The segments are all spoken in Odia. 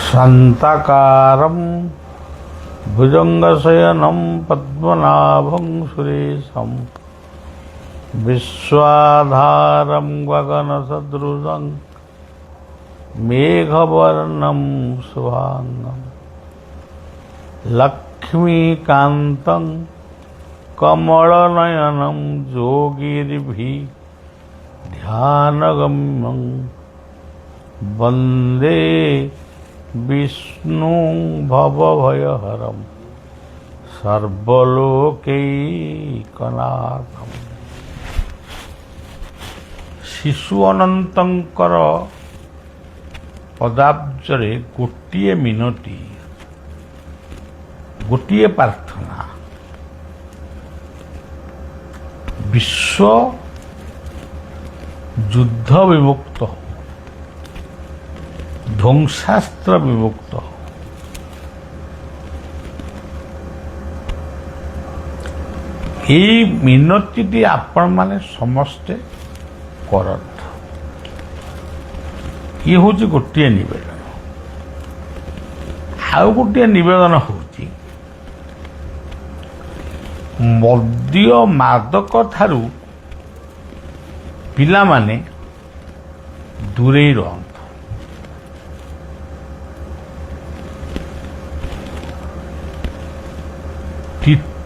शान्ताकारं भुजङ्गशयनं पद्मनाभं सुरेशं विश्वाधारं गगनसदृशं मेघवर्णं शुभांगं लक्ष्मीकान्तं कमलनयनं योगिभिः ध्यानगम्यं वन्दे विष्णु भवभयहरं सर्वलोकैकनाथं। शिशु अनंतर पदाब्जरे गोटिए मिनटी गोटिए प्रार्थना विश्व युद्ध विमुक्त ध्वंसास्त्र विमुक्त ये मिनटी आपण माने समस्ते करत। ये हूँ गोटे नवेदन। आउ गोटे नवेदन हूँ मद्य मादक ठारू पिला माने दूरे रहंतु।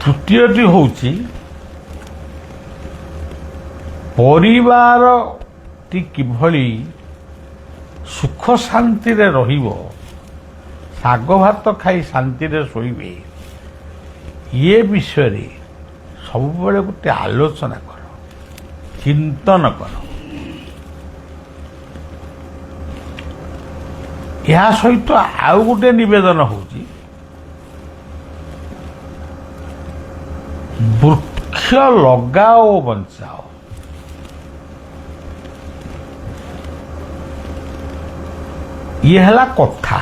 तृतीयटी हूँ परिवार टी किभली सुख शांति रे रहिबो, शाग भात खाई शांति रे सोइबे, ये विषय रे सबुबले गोटे आलोचना कर, चिंतन कर। या सहित आउ गोटे निवेदन होची वृक्ष लगाओ बंचाओ। ये हला कथा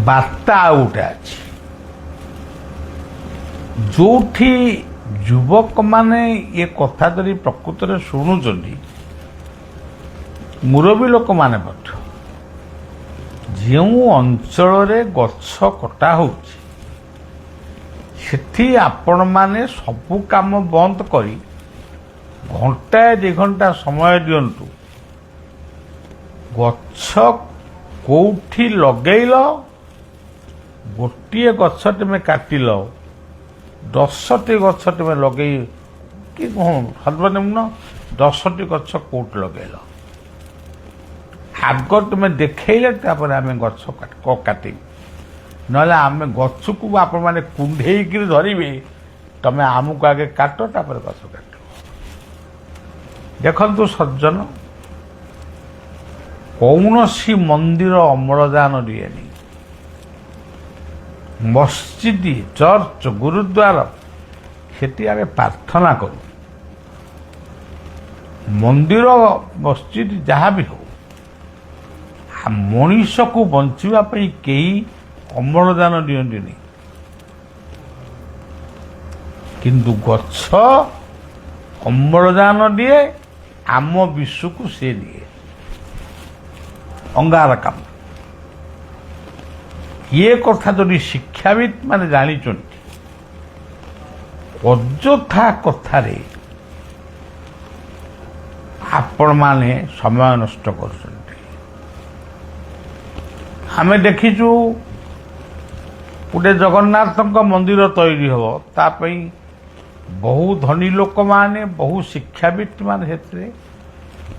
बार्ता आउटे अछि जोठी युवक माने ये कथा धरी प्रकृत रे शुणुचंदी, मुरबी लोक माने मध्य ଯେଉଁ ଅଞ୍ଚଳରେ ଗଛ କଟା ହେଉଛି ସେଠି ଆପଣମାନେ ସବୁ କାମ ବନ୍ଦ କରି ଘଣ୍ଟାଏ 2 ଘଣ୍ଟା ସମୟ ଦିଅନ୍ତୁ। ଗଛ କୋଉଠି ଲଗେଇଲ, ଗୋଟିଏ ଗଛ ତୁମେ କାଟିଲ, 10ଟି ଗଛ ତୁମେ ଲଗେଇ କି ସର୍ବନିମ୍ନ 10ଟି ଗଛ କୋଉଠି ଲଗେଇଲ, आग तुम्हें देखले तापर आम गछ काटिबे, नहले आम गछ को आपण मैंने कुंडे धरवे, तमें आमको आगे काट तापर गछ काट। देखु सज्जन, कौन सी मंदिर अम्लजान दिएनी, मस्जिद चर्च गुरुद्वार सेठी आम प्रार्थना करूँ, मंदिर मस्जिद जहाँ भी हो मनीष को बंचापी कई अम्लजान दियंती नहीं, किंतु गछ अम्लजान दिए, आम विश्व को से दिए अंगारकाम। ये कथा जदि शिक्षाविद माने जानी अଯଥା कथारे आपण माने समय नष्ट कर। आम देखीचु गोटे जगन्नाथ मंदिर तैयारी हम तापई बहु धनी लोक माने बहु शिक्षाविद माने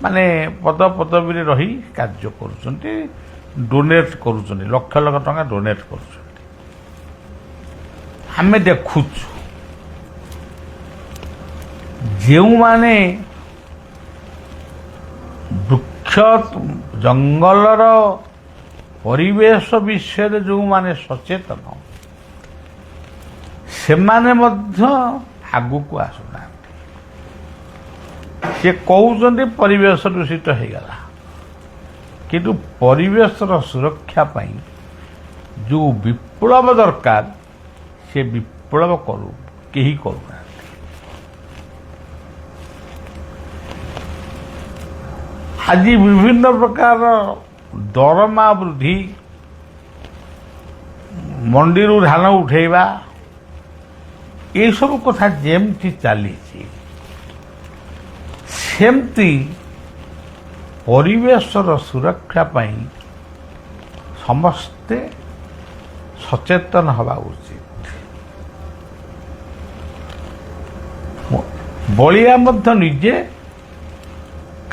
माने पद पदवी रही कार्य करुचंती, डोनेट करुचंती, लक्ष लक्ष टका डोनेट करुचंती। आम देखुचु जेउ माने वृक्ष जंगलर परिवेश विषय जो माने सचेतन से माने मध्य आगु को आसुना, से कहते परिवेश दूषित हो गला, किंतु परिवेश सुरक्षा पाई जो विप्लव दरकार से विप्लव करू केही करूना। आज विभिन्न प्रकार ଦରମା ବୃଦ୍ଧି, ମଣ୍ଡିରୁ ଧାନ ଉଠେଇବା, ଏସବୁ କଥା ଯେମିତି ଚାଲିଛି ସେମିତି ପରିବେଶର ସୁରକ୍ଷା ପାଇଁ ସମସ୍ତେ ସଚେତନ ହେବା ଉଚିତ। ବଳିଆ ମଧ୍ୟ ନିଜେ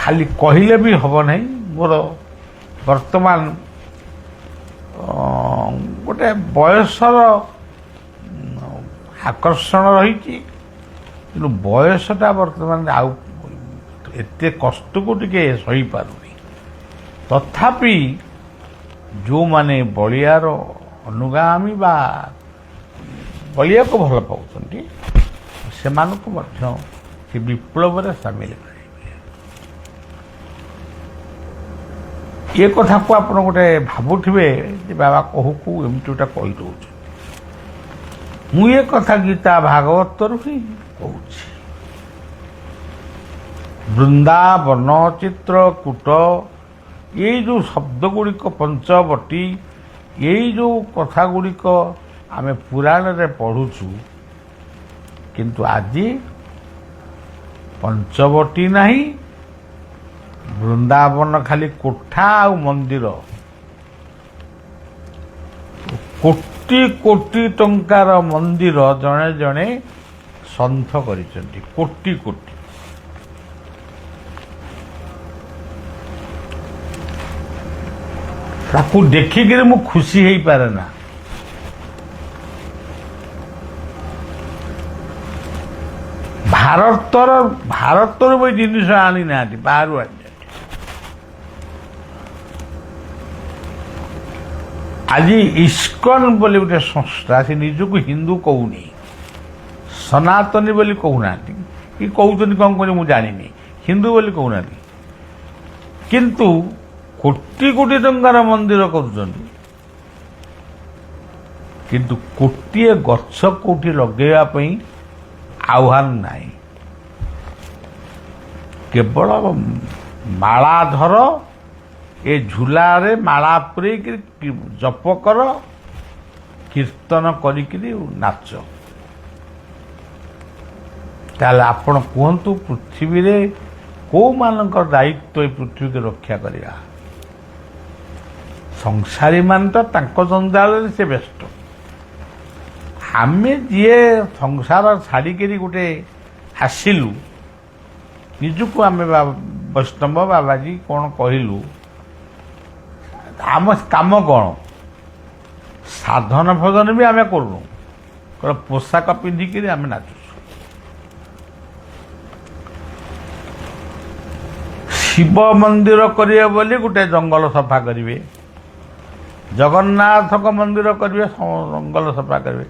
ଖାଲି କହିଲେ ବି ହେବ ନାହିଁ। ମୋର ବର୍ତ୍ତମାନ ଗୋଟେ ବୟସର ଆକର୍ଷଣ ରହିଛି, କିନ୍ତୁ ବୟସଟା ବର୍ତ୍ତମାନ ଆଉ ଏତେ କଷ୍ଟକୁ ଟିକେ ସହିପାରୁନି। ତଥାପି ଯେଉଁମାନେ ବଳିଆର ଅନୁଗାମୀ ବା ବଳିଆକୁ ଭଲ ପାଉଛନ୍ତି ସେମାନଙ୍କୁ ମଧ୍ୟ ସେ ବିପ୍ଳବରେ ସାମିଲ କରିବେ। ଏ କଥାକୁ ଆପଣ ଗୋଟେ ଭାବୁଥିବେ ଯେ ବାବା କହୁ କହୁ ଏମିତି ଗୋଟେ କହିଦେଉଛନ୍ତି। ମୁଁ ଏ କଥା ଗୀତା ଭାଗବତରୁ ହିଁ କହୁଛି। ବୃନ୍ଦାବନ, ଚିତ୍ରକୂଟ, ଏଇ ଯେଉଁ ଶବ୍ଦ ଗୁଡ଼ିକ, ପଞ୍ଚବଟୀ, ଏଇ ଯେଉଁ କଥା ଗୁଡ଼ିକ ଆମେ ପୁରାଣରେ ପଢ଼ୁଛୁ, କିନ୍ତୁ ଆଜି ପଞ୍ଚବଟୀ ନାହିଁ, ବୃନ୍ଦାବନ ଖାଲି କୋଠା ଆଉ ମନ୍ଦିର, କୋଟି କୋଟି ଟଙ୍କାର ମନ୍ଦିର ଜଣେ ଜଣେ ସନ୍ଥ କରିଛନ୍ତି, କୋଟି କୋଟି। ତାକୁ ଦେଖିକିରି ମୁଁ ଖୁସି ହେଇପାରେ ନା। ଭାରତରୁ ବି ଜିନିଷ ଆଣି ନାହାନ୍ତି, ବାହାରୁ ଆଣିଛନ୍ତି। ଆଜି ଇସ୍କନ ବୋଲି ଗୋଟେ ସଂସ୍ଥା, ସେ ନିଜକୁ ହିନ୍ଦୁ କହୁନି, ସନାତନୀ ବୋଲି କହୁନାହାନ୍ତି, କି କହୁଛନ୍ତି କ'ଣ କରି ମୁଁ ଜାଣିନି, ହିନ୍ଦୁ ବୋଲି କହୁନାହାନ୍ତି, କିନ୍ତୁ କୋଟି କୋଟି ଟଙ୍କାର ମନ୍ଦିର କରୁଛନ୍ତି। କିନ୍ତୁ କୋଟିଏ ଗଛ କୋଉଠି ଲଗେଇବା ପାଇଁ ଆହ୍ୱାନ ନାହିଁ। କେବଳ ମାଳାଧର, ଏ ଝୁଲାରେ ମାଳା ପୁରେଇକି ଜପ କର, କୀର୍ତ୍ତନ କରିକିରି ନାଚ। ତାହେଲେ ଆପଣ କୁହନ୍ତୁ, ପୃଥିବୀରେ କୋଉମାନଙ୍କର ଦାୟିତ୍ୱ ଏ ପୃଥିବୀକୁ ରକ୍ଷା କରିବା? ସଂସାରୀମାନେ ତ ତାଙ୍କ ଜଞ୍ଜାଳରେ ସେ ବ୍ୟସ୍ତ। ଆମେ ଯିଏ ସଂସାର ଛାଡ଼ିକିରି ଗୋଟେ ଆସିଲୁ, ନିଜକୁ ଆମେ ବୈଷ୍ଣବ ବାବାଜୀ କ'ଣ କହିଲୁ, ଆମ କାମ କ'ଣ? ସାଧନ ଭଜନ ବି ଆମେ କରୁନୁ, ପୋଷାକ ପିନ୍ଧିକିରି ଆମେ ନାଚୁଛୁ। ଶିବ ମନ୍ଦିର କରିବେ ବୋଲି ଗୋଟେ ଜଙ୍ଗଲ ସଫା କରିବେ, ଜଗନ୍ନାଥଙ୍କ ମନ୍ଦିର କରିବେ, ଜଙ୍ଗଲ ସଫା କରିବେ।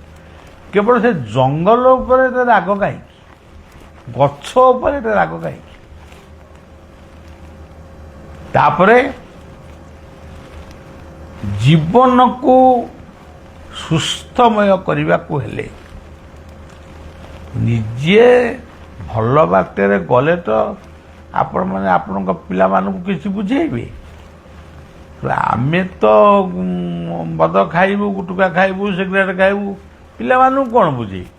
କେବଳ ସେ ଜଙ୍ଗଲ ଉପରେ ରାଗ କାହିଁକି? ଗଛ ଉପରେ ରାଗ କାହିଁକି? ତାପରେ ଜୀବନକୁ ସୁସ୍ଥମୟ କରିବାକୁ ହେଲେ ନିଜେ ଭଲ ବାଟରେ ଗଲେ ତ ଆପଣମାନେ ଆପଣଙ୍କ ପିଲାମାନଙ୍କୁ କିଛି ବୁଝେଇବେ। ଆମେ ତ ମଦ ଖାଇବୁ, ଗୁଟୁକା ଖାଇବୁ, ସିଗାରେଟ୍ ଖାଇବୁ, ପିଲାମାନଙ୍କୁ କ'ଣ ବୁଝେଇବୁ?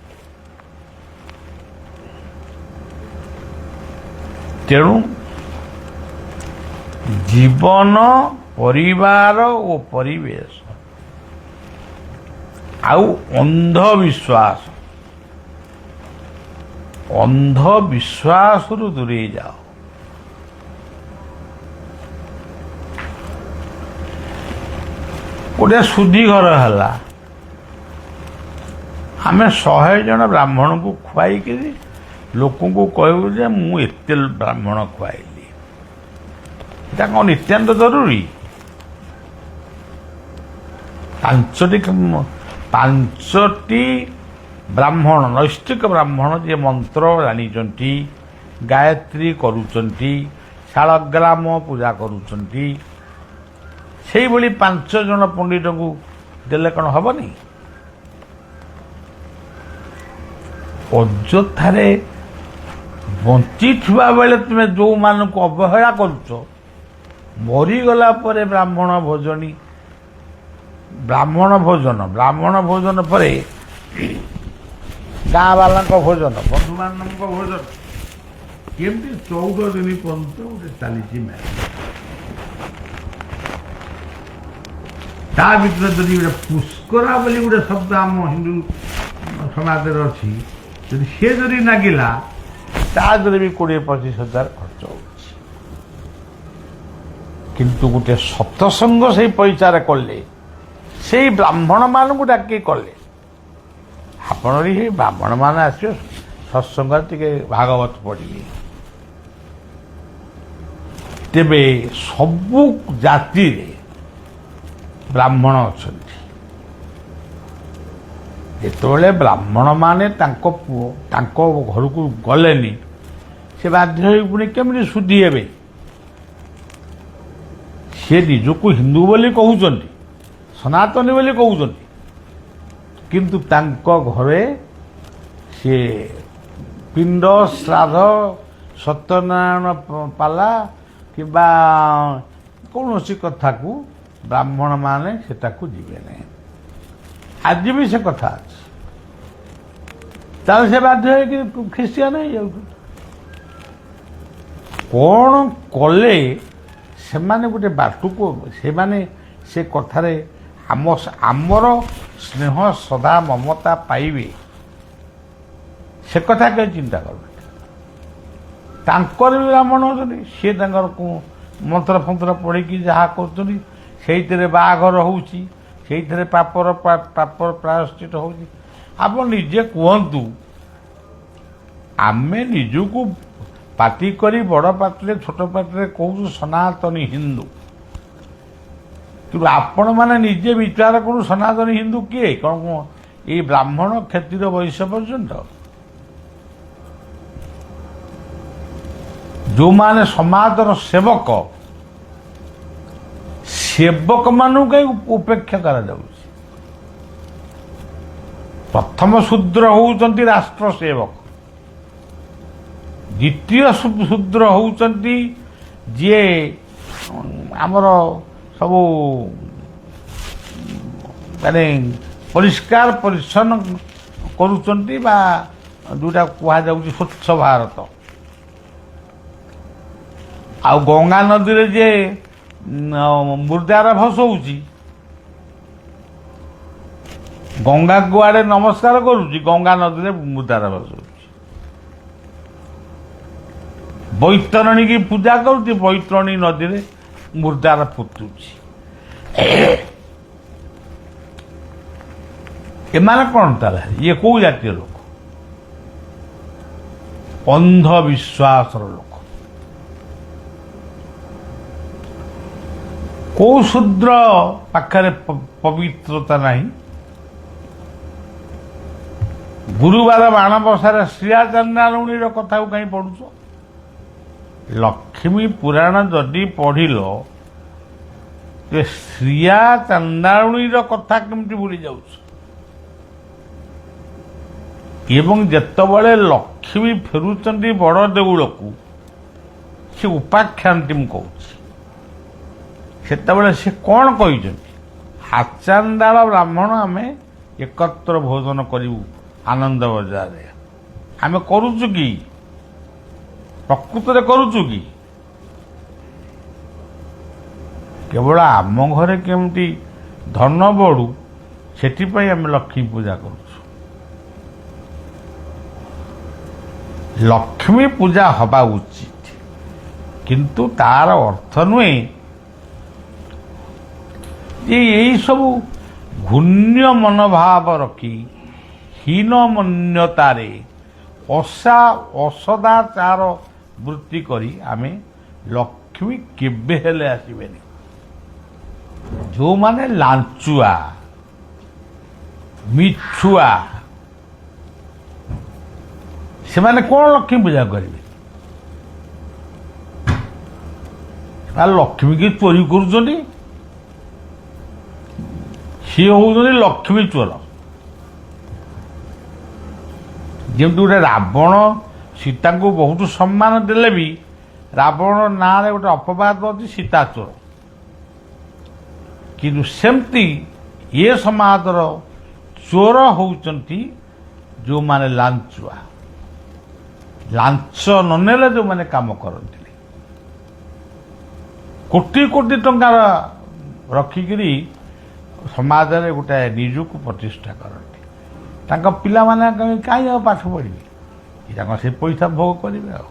ତେଣୁ ଜୀବନ, ପରିବାର ଓ ପରିବେଶ ଆଉ ଅନ୍ଧବିଶ୍ୱାସରୁ ଦୂରେଇ ଯାଅ। ଗୋଟେ ଶୁଦ୍ଧି ଘର ହେଲା, ଆମେ 100 ଜଣ ବ୍ରାହ୍ମଣଙ୍କୁ ଖୁଆଇକିରି ଲୋକଙ୍କୁ କହିବୁ ଯେ ମୁଁ ଏତେ ବ୍ରାହ୍ମଣ ଖୁଆଇଲି। এটা କ'ଣ ନିତ୍ୟାନ୍ତ ଜରୁରୀ? 5ଟି ବ୍ରାହ୍ମଣ, ନୈଷ୍ଠିକ ବ୍ରାହ୍ମଣ, ଯିଏ ମନ୍ତ୍ର ଜାଣିଛନ୍ତି, ଗାୟତ୍ରୀ କରୁଛନ୍ତି, ଶାଳଗ୍ରାମ ପୂଜା କରୁଛନ୍ତି, ସେଇଭଳି 5 ଜଣ ପଣ୍ଡିତଙ୍କୁ ଦେଲେ କ'ଣ ହବନି? ଅଯଥାରେ ବଞ୍ଚିଥିବା ବେଳେ ତୁମେ ଯେଉଁମାନଙ୍କୁ ଅବହେଳା କରୁଛ, ମରିଗଲା ପରେ ବ୍ରାହ୍ମଣ ଭୋଜନ ପରେ ଗାଁ ବାଲାଙ୍କ ଭୋଜନ, ବନ୍ଧୁବାନ୍ଧବଙ୍କ ଭୋଜନ, କେମିତି 14 ଦିନ ପର୍ଯ୍ୟନ୍ତ ଗୋଟେ ଚାଲିଛି ମ୍ୟାରେଜ। ତା ଭିତରେ ଯଦି ଗୋଟେ ପୁଷ୍କରା ବୋଲି ଗୋଟେ ଶବ୍ଦ ଆମ ହିନ୍ଦୁ ସମାଜରେ ଅଛି, ଯଦି ସେ ଯଦି ଲାଗିଲା ତା ଦେହରେ ବି 20-25 ହଜାର ଖର୍ଚ୍ଚ ହେଉଛି। କିନ୍ତୁ ଗୋଟେ ସତ୍ସଙ୍ଗ ସେଇ ପଇସାରେ କଲେ, ସେଇ ବ୍ରାହ୍ମଣମାନଙ୍କୁ ଡାକି କଲେ, ଆପଣ ବି ସେଇ ବ୍ରାହ୍ମଣମାନେ ଆସିବେ ସତ୍ସଙ୍ଗରେ ଟିକେ ଭାଗବତ ପଢ଼ିବେ। ତେବେ ସବୁ ଜାତିରେ ବ୍ରାହ୍ମଣ ଅଛନ୍ତି। ଯେତେବେଳେ ବ୍ରାହ୍ମଣମାନେ ତାଙ୍କ ଘରକୁ ଗଲେନି, ସେ ବାଧ୍ୟ ହୋଇ ପୁଣି କେମିତି ଶୁଦ୍ଧି ହେବେ? ସେ ନିଜକୁ ହିନ୍ଦୁ ବୋଲି କହୁଛନ୍ତି, ସନାତନୀ ବୋଲି କହୁଛନ୍ତି, କିନ୍ତୁ ତାଙ୍କ ଘରେ ସେ ପିଣ୍ଡ, ଶ୍ରାଦ୍ଧ, ସତ୍ୟନାରାୟଣ ପାଲା କିମ୍ବା କୌଣସି କଥାକୁ ବ୍ରାହ୍ମଣମାନେ ସେଟାକୁ ଯିବେ ନାହିଁ। ଆଜି ବି ସେ କଥା ଅଛି। ତାହେଲେ ସେ ବାଧ୍ୟ ହେଇକି ଖ୍ରୀଷ୍ଟିଆନ ହେଇଯାଉଛନ୍ତି। କ'ଣ କଲେ ସେମାନେ ଗୋଟେ ବାଟକୁ, ସେମାନେ ସେ କଥାରେ ଆମର ସ୍ନେହ ସଦା ମମତା ପାଇବେ, ସେ କଥା କେହି ଚିନ୍ତା କରବେ। ତାଙ୍କର ବି ବ୍ରାହ୍ମଣ ଅଛନ୍ତି, ସିଏ ତାଙ୍କର ମନ୍ତ୍ର ଫନ୍ତ୍ର ପଢ଼ିକି ଯାହା କରୁଛନ୍ତି, ସେଇଥିରେ ବାହାଘର ହେଉଛି, ସେଇଥିରେ ପାପର ପ୍ରାୟଶ୍ଚିତ ହେଉଛି। ଆପଣ ନିଜେ କୁହନ୍ତୁ, ଆମେ ନିଜକୁ ପାଟି କରି ବଡ଼ ପାଟିରେ ଛୋଟ ପାଟିରେ କହୁଛୁ ସନାତନୀ ହିନ୍ଦୁ, କିନ୍ତୁ ଆପଣମାନେ ନିଜେ ବିଚାର କରୁ ସନାତନୀ ହିନ୍ଦୁ କିଏ? କ'ଣ ଏଇ ବ୍ରାହ୍ମଣ କ୍ଷତ୍ରିୟ ବୈଶ୍ୟ ପର୍ଯ୍ୟନ୍ତ? ଯେଉଁମାନେ ସମାଜର ସେବକମାନଙ୍କୁ କାହିଁ ଉପେକ୍ଷା କରାଯାଉଛି? ପ୍ରଥମ ଶୂଦ୍ର ହେଉଛନ୍ତି ରାଷ୍ଟ୍ର ସେବକ, ଦ୍ୱିତୀୟ ଶୂଦ୍ର ହେଉଛନ୍ତି ଯିଏ ଆମର ସବୁ ମାନେ ପରିଷ୍କାର ପରିଚ୍ଛନ୍ନ କରୁଛନ୍ତି, ବା ଯେଉଁଟା କୁହାଯାଉଛି ସ୍ୱଚ୍ଛ ଭାରତ। ଆଉ ଗଙ୍ଗା ନଦୀରେ ଯିଏ ମୁର୍ଦ୍ଦାର ଭସଉଛି, ଗଙ୍ଗାକୁ ଆଡ଼େ ନମସ୍କାର କରୁଛି, ଗଙ୍ଗା ନଦୀରେ ମୁର୍ଦ୍ଦାର ଭସଉଛି। ବୈତରଣୀ କି ପୂଜା କରୁଛି, ବୈତରଣୀ ନଦୀରେ ମୁର୍ଦ୍ଦାର ପୋତୁଛି। ଏମାନେ କ'ଣ ତାହେଲେ? ଇଏ କୋଉ ଜାତୀୟ ଲୋକ? ଅନ୍ଧବିଶ୍ୱାସର ଲୋକ। କୋଉ ଶୂଦ୍ର ପାଖରେ ପବିତ୍ରତା ନାହିଁ? ଗୁରୁବାର ମାଣବସାରେ ଶ୍ରୀୟା ଚାନ୍ଦାରୁଣୀର କଥାକୁ କାହିଁ ପଢୁଛ? ଲକ୍ଷ୍ମୀ ପୁରାଣ ଯଦି ପଢିଲ, ଶ୍ରୀୟା ଚାନ୍ଦାରୁଣୀର କଥା କେମିତି ଭୁଲି ଯାଉଛ? ଏବଂ ଯେତେବେଳେ ଲକ୍ଷ୍ମୀ ଫେରୁଛନ୍ତି ବଡ଼ ଦେଉଳକୁ, ସେ ଉପାଖ୍ୟାନଟି ମୁଁ କହୁଛି, ସେତେବେଳେ ସେ କ'ଣ କହିଛନ୍ତି? ଆଚାନ୍ଦାଳ ବ୍ରାହ୍ମଣ ଆମେ ଏକତ୍ର ଭୋଜନ କରିବୁ ଆନନ୍ଦ ବଜାରରେ। ଆମେ କରୁଛୁ କି? ପ୍ରକୃତରେ କରୁଛୁ କି? କେବଳ ଆମ ଘରେ କେମିତି ଧନ ବଢ଼ୁ ସେଥିପାଇଁ ଆମେ ଲକ୍ଷ୍ମୀ ପୂଜା କରୁଛୁ। ଲକ୍ଷ୍ମୀ ପୂଜା ହେବା ଉଚିତ, କିନ୍ତୁ ତାର ଅର୍ଥ ନୁହେଁ ଯେ ଏଇ ସବୁ ଘୂଣ୍ୟ ମନୋଭାବ ରଖି ହୀନ ମନ୍ୟତାରେ ଅସଦାଚାର ବୃତ୍ତି କରି ଆମେ ଲକ୍ଷ୍ମୀ କେବେ ହେଲେ ଆସିବେନି। ଯେଉଁମାନେ ଲାଞ୍ଚୁଆ ମିଛୁଆ, ସେମାନେ କ'ଣ ଲକ୍ଷ୍ମୀ ପୂଜା କରିବେ? ଲକ୍ଷ୍ମୀ କି ଚୋରି କରୁଛନ୍ତି, ସିଏ ହଉଛନ୍ତି ଲକ୍ଷ୍ମୀ ଚୋର। ଯେମିତି ଗୋଟେ ରାବଣ ସୀତାଙ୍କୁ ବହୁତ ସମ୍ମାନ ଦେଲେ ବି ରାବଣ ନାଁରେ ଗୋଟେ ଅପବାଦ ଅଛି ସୀତାଚୋର। କିନ୍ତୁ ସେମିତି ଏ ସମାଜର ଚୋର ହେଉଛନ୍ତି ଯେଉଁମାନେ ଲାଞ୍ଚୁଆ, ଲାଞ୍ଚ ନ ନେଲେ ଯେଉଁମାନେ କାମ କରନ୍ତି, କୋଟି କୋଟି ଟଙ୍କା ରଖିକିରି ସମାଜରେ ଗୋଟାଏ ନିଜକୁ ପ୍ରତିଷ୍ଠା କରନ୍ତି। ତାଙ୍କ ପିଲାମାନେ କାହିଁ ଆଉ ପାଠ ପଢ଼ିବେ, ତାଙ୍କ ସେ ପଇସା ଭୋଗ କରିବେ। ଆଉ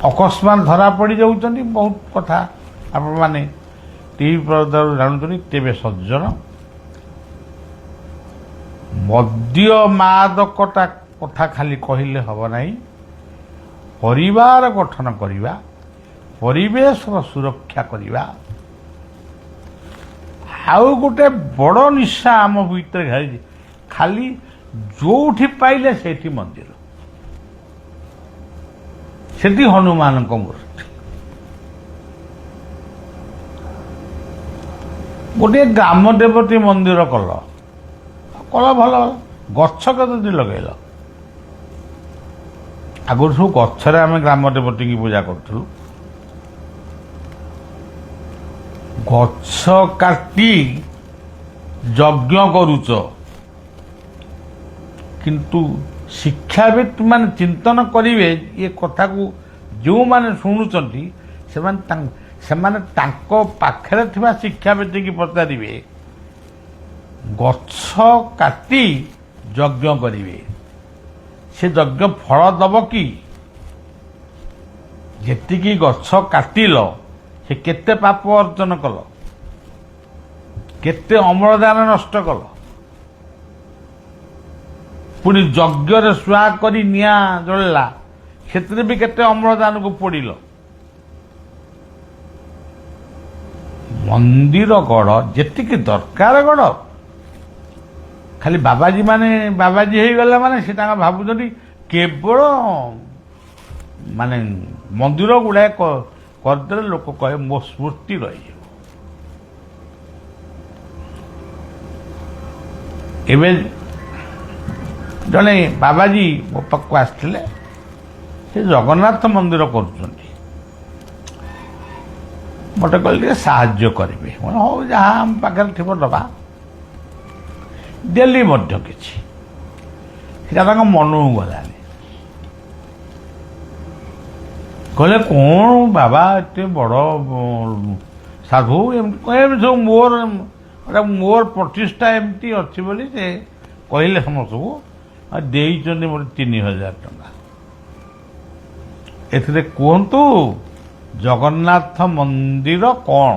ଅକସ୍ମାତ ଧରା ପଡ଼ିଯାଉଛନ୍ତି ବହୁତ କଥା ଆପଣମାନେ ଟିଭି ପରଦାରୁ ଜାଣୁଛନ୍ତି। ତେବେ ସଜ୍ଜନ, ମଦ୍ୟ ମାଦକଟା କଥା ଖାଲି କହିଲେ ହେବ ନାହିଁ। ପରିବାର ଗଠନ କରିବା, ପରିବେଶର ସୁରକ୍ଷା କରିବା, ଆଉ ଗୋଟେ ବଡ଼ ନିଶା ଆମ ଭିତରେ ଘାରିଛି, ଖାଲି ଯୋଉଠି ପାଇଲେ ସେଇଠି ମନ୍ଦିର, ସେଠି ହନୁମାନଙ୍କ ମୂର୍ତ୍ତି। ଗୋଟିଏ ଗ୍ରାମ ଦେବତୀ ମନ୍ଦିର କଲ ଭଲ, ଗଛ କେତେ ଲଗେଇଲ? ଆଗରୁ ସବୁ ଗଛରେ ଆମେ ଗ୍ରାମ ଦେବତୀଙ୍କୁ ପୂଜା କରୁଥିଲୁ। ଗଛ କାଟି ଯଜ୍ଞ କରୁଛ, କିନ୍ତୁ ଶିକ୍ଷାବିତ୍ ମାନେ ଚିନ୍ତନ କରିବେ ଏ କଥାକୁ। ଯେଉଁମାନେ ଶୁଣୁଛନ୍ତି ସେମାନେ ତାଙ୍କ ପାଖରେ ଥିବା ଶିକ୍ଷାବିତ୍କି ପଚାରିବେ, ଗଛ କାଟି ଯଜ୍ଞ କରିବେ, ସେ ଯଜ୍ଞ ଫଳ ଦବ କି? ଯେତିକି ଗଛ କାଟିଲ ସେ କେତେ ପାପ ଅର୍ଜନ କଲ, କେତେ ଅମ୍ଳଜାନ ନଷ୍ଟ କଲ, ପୁଣି ଯଜ୍ଞରେ ଶୁଆ କରି ନିଆଁ ଜଳିଲା, ସେଥିରେ ବି କେତେ ଅମ୍ଳଜାନକୁ ପୋଡ଼ିଲ। ମନ୍ଦିର ଗଡ଼ ଯେତିକି ଦରକାର ଗଡ଼। ଖାଲି ବାବାଜୀ ମାନେ ବାବାଜୀ ହେଇଗଲା ମାନେ ସେ ତାଙ୍କ ଭାବୁଛନ୍ତି କେବଳ ମାନେ ମନ୍ଦିର ଗୁଡ଼ାଏ କରିଦେଲେ ଲୋକ କହେ ମୋ ସ୍ମୃତି ରହିଯିବ। ଏବେ ଜଣେ ବାବାଜୀ ମୋ ପାଖକୁ ଆସିଥିଲେ, ସେ ଜଗନ୍ନାଥ ମନ୍ଦିର କରୁଛନ୍ତି। ମୋତେ କହିଲେ ଟିକେ ସାହାଯ୍ୟ କରିବେ। ହଉ, ଯାହା ଆମ ପାଖରେ ଥିବ ଦେବା। ଦେଲି ମଧ୍ୟ କିଛି, ସେଟା ତାଙ୍କ ମନକୁ ଗଲାନି। କହିଲେ କ'ଣ ବାବା ଏତେ ବଡ଼ ସାଧୁ, ଏମିତି ସବୁ ମୋର ପ୍ରତିଷ୍ଠା ଏମିତି ଅଛି ବୋଲି ସେ କହିଲେ ସମସ୍ତଙ୍କୁ। ଦେଇଛନ୍ତି ମୋର 3000 ଟଙ୍କା। ଏଥିରେ କୁହନ୍ତୁ ଜଗନ୍ନାଥ ମନ୍ଦିର କ'ଣ?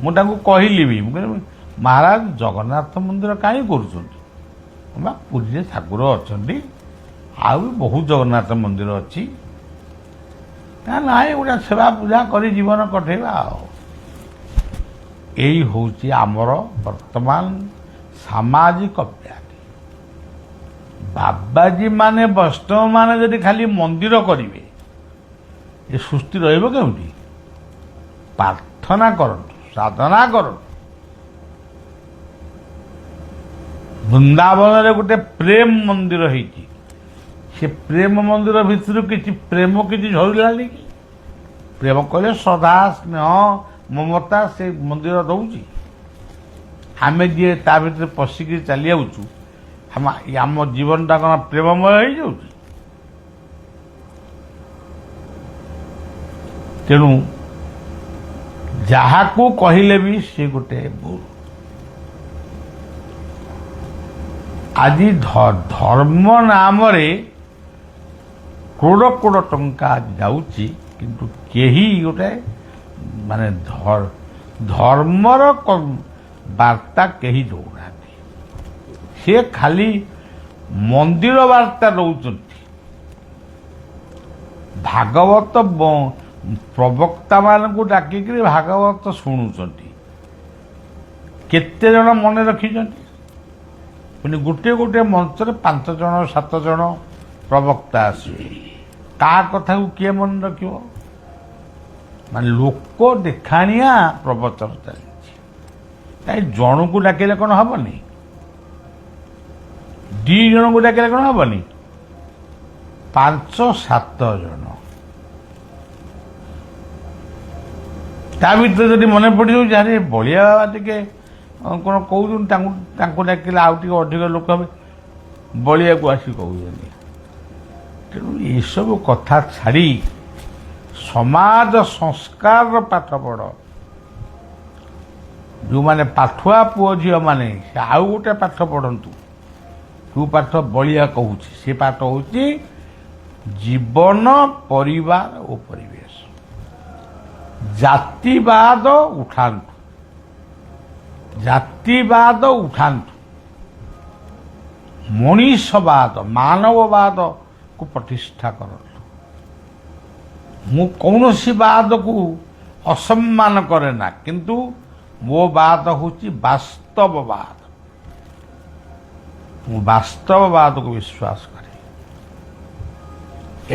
ମୁଁ ତାଙ୍କୁ କହିଲି ବି, ମୁଁ କହିଲି ମହାରାଜ ଜଗନ୍ନାଥ ମନ୍ଦିର କାହିଁ କରୁଛନ୍ତି? ବା ପୁରୀରେ ଠାକୁର ଅଛନ୍ତି, ଆଉ ବି ବହୁତ ଜଗନ୍ନାଥ ମନ୍ଦିର ଅଛି। ନାଇଁ ଗୋଟେ ସେବା ପୂଜା କରି ଜୀବନ କଟେଇବା। ଆଉ ଏଇ ହେଉଛି ଆମର ବର୍ତ୍ତମାନ ସାମାଜିକ ବ୍ୟାଧି। ବାବାଜୀ ମାନେ ବୈଷ୍ଣବ ମାନେ ଯଦି ଖାଲି ମନ୍ଦିର କରିବେ, ଏ ସୃଷ୍ଟି ରହିବ କେଉଁଠି? ପ୍ରାର୍ଥନା କରନ୍ତୁ, ସାଧନା କରନ୍ତୁ। ବୃନ୍ଦାବନରେ ଗୋଟେ ପ୍ରେମ ମନ୍ଦିର ହେଇଛି, ସେ ପ୍ରେମ ମନ୍ଦିର ଭିତରୁ କିଛି ପ୍ରେମ କିଛି ଝରିଲାନି କି? ପ୍ରେମ କହିଲେ ଶ୍ରଦ୍ଧା, ସ୍ନେହ, ମମତା ସେ ମନ୍ଦିର ଦେଉଛି। ଆମେ ଯିଏ ତା ଭିତରେ ପଶିକି ଚାଲି ଯାଉଛୁ, ଆମ ଜୀବନଟା କ'ଣ ପ୍ରେମମୟ ହେଇଯାଉଛି? ତେଣୁ ଯାହାକୁ କହିଲେ ବି ସେ ଗୋଟେ ଭୁଲ। ଆଜି ଧର୍ମ ନାମରେ କୋଡ଼ କୋଡ଼ ଟଙ୍କା ଯାଉଛି, କିନ୍ତୁ କେହି ଗୋଟେ ମାନେ ଧର୍ମର ବାର୍ତ୍ତା କେହି ଦେଉନାହାନ୍ତି। ସେ ଖାଲି ମନ୍ଦିର ବାର୍ତ୍ତା ଦେଉଛନ୍ତି। ଭାଗବତ ପ୍ରବକ୍ତା ମାନଙ୍କୁ ଡାକିକିରି ଭାଗବତ ଶୁଣୁଛନ୍ତି। କେତେ ଜଣ ମନେ ରଖିଛନ୍ତି? ପୁଣି ଗୋଟିଏ ଗୋଟିଏ ମଞ୍ଚରେ 5 ଜଣ 7 ଜଣ ପ୍ରବକ୍ତା ଆସିବେ। କାହା କଥାକୁ କିଏ ମନେ ରଖିବ? ମାନେ ଲୋକ ଦେଖାଣିଆ ପ୍ରବଚନ ଚାଲିଛି। କାହିଁ ଜଣକୁ ଡାକିଲେ କ'ଣ ହବନି? 2 ଜଣଙ୍କୁ ଡାକିଲେ କ'ଣ ହବନି? 5-7 ଜଣ। ତା ଭିତରେ ଯଦି ମନେ ପଡ଼ିଯାଉଛି ଆରେ ବଳିଆ ବାବା ଟିକେ କ'ଣ କହୁଛନ୍ତି, ତାଙ୍କୁ ଡାକିଲେ ଆଉ ଟିକେ ଅଧିକ ଲୋକ ହେବେ, ବଳିଆକୁ ଆସି କହୁଛନ୍ତି। ତେଣୁ ଏସବୁ କଥା ଛାଡ଼ି ସମାଜ ସଂସ୍କାରର ପାଠ ପଢ଼। ଯେଉଁମାନେ ପାଠୁଆ ପୁଅ ଝିଅମାନେ ସେ ଆଉ ଗୋଟେ ପାଠ ପଢ଼ନ୍ତୁ। ଯେଉଁ ପାଠ ବଳିଆ କହୁଛି ସେ ପାଠ ହେଉଛି ଜୀବନ, ପରିବାର ଓ ପରିବେଶ। ଜାତିବାଦ ଉଠାନ୍ତୁ, ଜାତିବାଦ ଉଠାନ୍ତୁ, ମଣିଷବାଦ ମାନବବାଦକୁ ପ୍ରତିଷ୍ଠା କରନ୍ତୁ। ମୁଁ କୌଣସି ବାଦକୁ ଅସମ୍ମାନ କରେ ନା, କିନ୍ତୁ ମୋ ବାଦ ହେଉଛି ବାସ୍ତବବାଦ। ମୁଁ ବାସ୍ତବବାଦକୁ ବିଶ୍ୱାସ କରେ।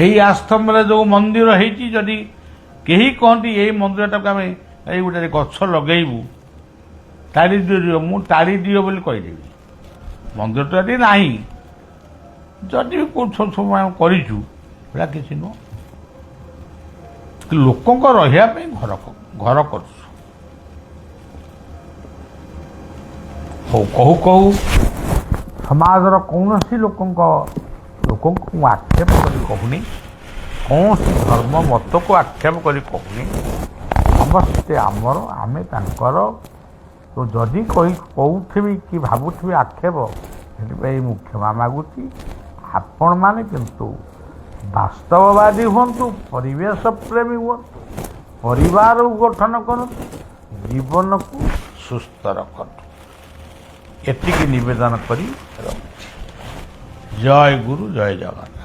ଏହି ଆଶ୍ରମରେ ଯେଉଁ ମନ୍ଦିର ହେଇଛି, ଯଦି କେହି କହନ୍ତି ଏଇ ମନ୍ଦିରଟାକୁ ଆମେ ଏଇ ଗୋଟେ ଗଛ ଲଗେଇବୁ, ତାଡ଼ି ଦିଅ, ମୁଁ ତାଡ଼ି ଦିଅ ବୋଲି କହିଦେବି। ମନ୍ଦିରଟା ଯଦି ନାହିଁ, ଯଦି ବି କେଉଁ ଛୋଟ ଛୋଟ ଆମେ କରିଛୁ, ସେଟା କିଛି ନୁହଁ। ଲୋକଙ୍କ ରହିବା ପାଇଁ ଘର କରୁଛୁ। କହୁ କହୁ ସମାଜର କୌଣସି ଲୋକଙ୍କୁ ମୁଁ ଆକ୍ଷେପ କରି କହୁନି, କୌଣସି ଧର୍ମ ମତକୁ ଆକ୍ଷେପ କରି କହୁନି। ସମସ୍ତେ ଆମର, ଆମେ ତାଙ୍କର। ତ ଯଦି କହୁଥିବି କି ଭାବୁଥିବି ଆକ୍ଷେପ, ସେଥିପାଇଁ ମୁଁ କ୍ଷମା ମାଗୁଛି। ଆପଣମାନେ କିନ୍ତୁ ବାସ୍ତବବାଦୀ ହୁଅନ୍ତୁ, ପରିବେଶ ପ୍ରେମୀ ହୁଅନ୍ତୁ, ପରିବାରକୁ ଗଠନ କରନ୍ତୁ, ଜୀବନକୁ ସୁସ୍ଥ ରଖନ୍ତୁ। ଏତିକି ନିବେଦନ କରି ରଖୁଛି। ଜୟ ଗୁରୁ, ଜୟ ଜଗନ୍ନାଥ।